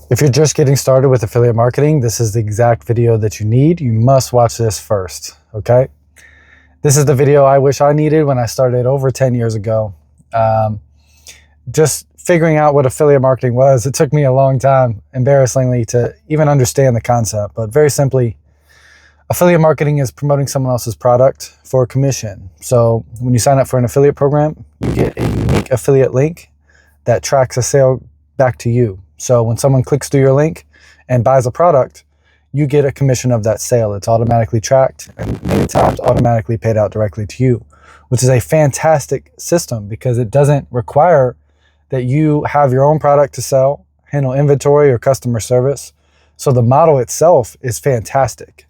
If you're just getting started with affiliate marketing, this is the exact video that you need. You must watch this first, okay? This is the video I wish I needed when I started over 10 years ago. Just figuring out what affiliate marketing was, it took me a long time, embarrassingly, to even understand the concept. But very simply, affiliate marketing is promoting someone else's product for a commission. So when you sign up for an affiliate program, you get a unique affiliate link that tracks a sale back to you. So when someone clicks through your link and buys a product, you get a commission of that sale. It's automatically tracked and many times automatically paid out directly to you, which is a fantastic system because it doesn't require that you have your own product to sell, handle inventory or customer service. So the model itself is fantastic.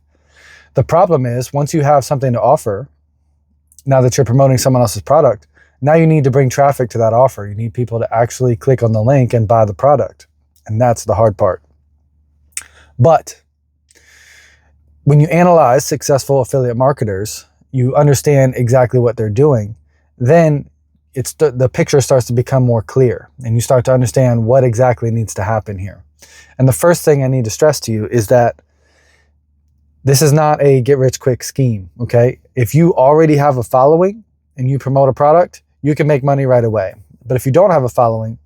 The problem is once you have something to offer, now that you're promoting someone else's product, now you need to bring traffic to that offer. You need people to actually click on the link and buy the product. And that's the hard part. But when you analyze successful affiliate marketers, you understand exactly what they're doing, then the picture starts to become more clear and you start to understand what exactly needs to happen here. And the first thing I need to stress to you is that this is not a get-rich-quick scheme, okay? If you already have a following and you promote a product, you can make money right away. But if you don't have a following,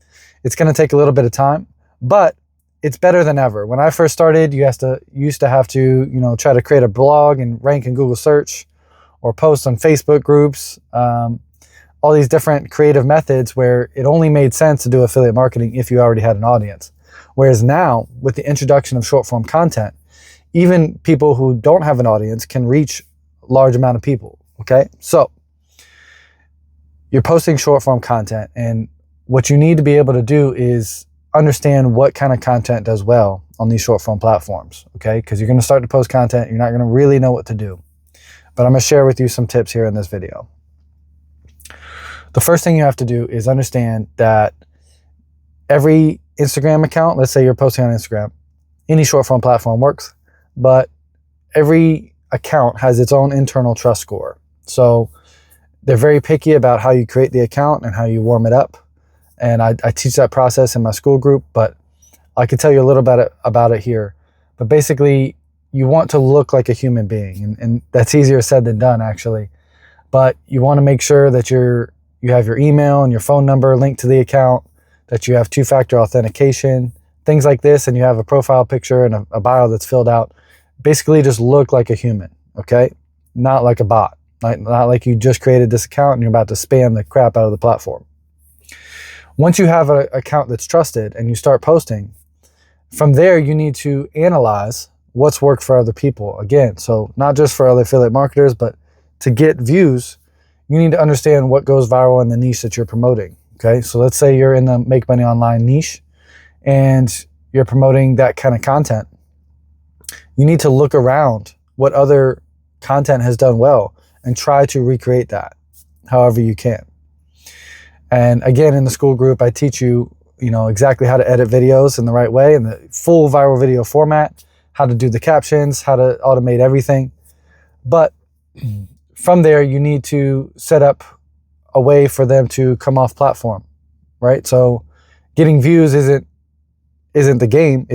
it's gonna take a little bit of time, but it's better than ever. When I first started, you used to have to, try to create a blog and rank in Google search or post on Facebook groups, all these different creative methods where it only made sense to do affiliate marketing if you already had an audience. Whereas now, with the introduction of short form content, even people who don't have an audience can reach a large amount of people, okay? So you're posting short form content, and what you need to be able to do is understand what kind of content does well on these short form platforms, okay? Because you're gonna start to post content, you're not gonna really know what to do. But I'm gonna share with you some tips here in this video. The first thing you have to do is understand that every Instagram account, let's say you're posting on Instagram, any short form platform works, but every account has its own internal trust score. So they're very picky about how you create the account and how you warm it up. And I teach that process in my school group, but I can tell you a little bit about it here. But basically, you want to look like a human being, and that's easier said than done, actually. But you want to make sure that you have your email and your phone number linked to the account, that you have two-factor authentication, things like this, and you have a profile picture and a bio that's filled out. Basically, just look like a human, okay? Not like a bot. Not like you just created this account and you're about to spam the crap out of the platform. Once you have an account that's trusted and you start posting, from there you need to analyze what's worked for other people. Again, so not just for other affiliate marketers, but to get views, you need to understand what goes viral in the niche that you're promoting, okay? So let's say you're in the Make Money Online niche and you're promoting that kind of content. You need to look around what other content has done well and try to recreate that however you can. And again, in the school group, I teach you, exactly how to edit videos in the right way in the full viral video format, how to do the captions, how to automate everything. But from there, you need to set up a way for them to come off platform, right? So getting views isn't the game.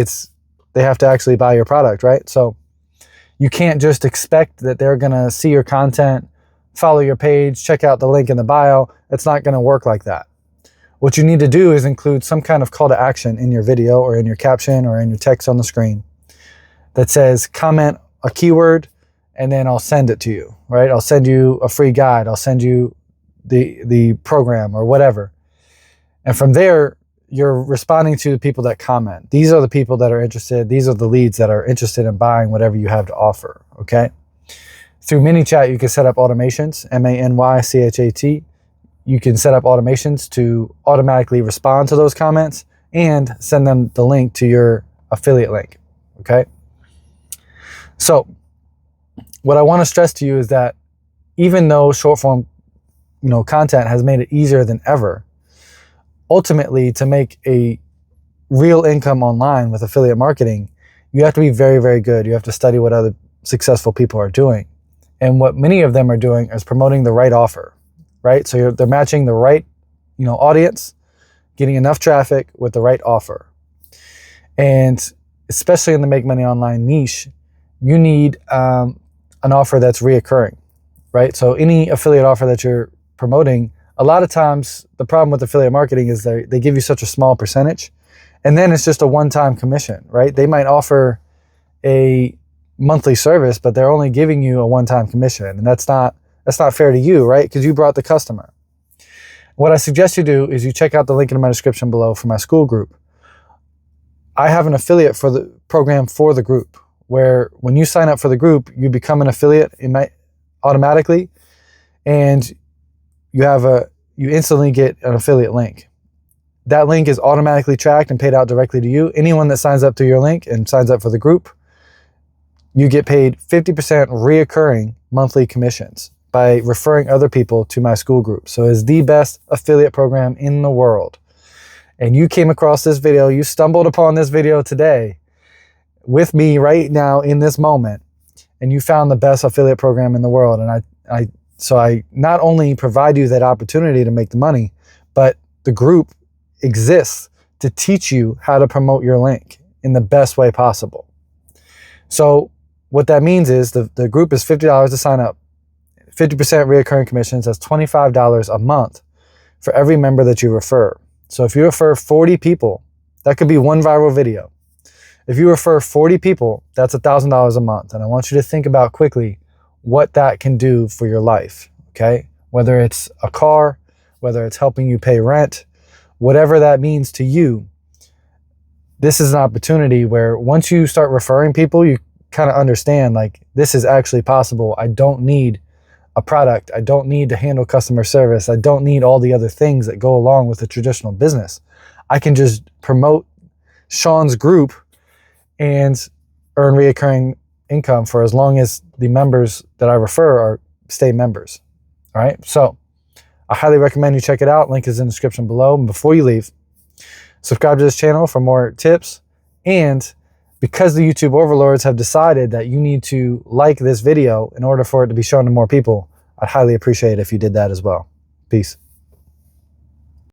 They have to actually buy your product, right? So you can't just expect that they're gonna see your content, follow your page, check out the link in the bio. It's not gonna work like that. What you need to do is include some kind of call to action in your video or in your caption or in your text on the screen that says comment a keyword and then I'll send it to you, right? I'll send you a free guide. I'll send you the program or whatever. And from there, you're responding to the people that comment. These are the people that are interested. These are the leads that are interested in buying whatever you have to offer, okay? Through ManyChat, you can set up automations, ManyChat. You can set up automations to automatically respond to those comments and send them the link to your affiliate link, okay? So what I want to stress to you is that even though short form, content has made it easier than ever, ultimately to make a real income online with affiliate marketing, you have to be very, very good. You have to study what other successful people are doing. And what many of them are doing is promoting the right offer, right? So they're matching the right, audience, getting enough traffic with the right offer. And especially in the Make Money Online niche, you need an offer that's reoccurring, right? So any affiliate offer that you're promoting, a lot of times the problem with affiliate marketing is they give you such a small percentage, and then it's just a one-time commission, right? They might offer a monthly service, but they're only giving you a one-time commission, and that's not fair to you, right? Because you brought the customer. What I suggest you do is you check out the link in my description below for my school group. I have an affiliate for the program for the group, where when you sign up for the group, you become an affiliate automatically, and you instantly get an affiliate link. That link is automatically tracked and paid out directly to you. Anyone that signs up through your link and signs up for the group, you get paid 50% reoccurring monthly commissions by referring other people to my school group. So it's the best affiliate program in the world. And you came across this video, you stumbled upon this video today with me right now in this moment, and you found the best affiliate program in the world. And so I not only provide you that opportunity to make the money, but the group exists to teach you how to promote your link in the best way possible. So what that means is the group is $50 to sign up, 50% reoccurring commissions. That's $25 a month for every member that you refer. So if you refer 40 people, that could be one viral video. If you refer 40 people, that's $1,000 a month. And I want you to think about quickly what that can do for your life, okay? Whether it's a car, whether it's helping you pay rent, whatever that means to you, this is an opportunity where once you start referring people, you kind of understand, like, this is actually possible. I don't need a product. I don't need to handle customer service. I don't need all the other things that go along with a traditional business. I can just promote Sean's group and earn reoccurring income for as long as the members that I refer stay members. All right. So I highly recommend you check it out. Link is in the description below. And before you leave, subscribe to this channel for more tips. And because the YouTube overlords have decided that you need to like this video in order for it to be shown to more people, I'd highly appreciate it if you did that as well. Peace.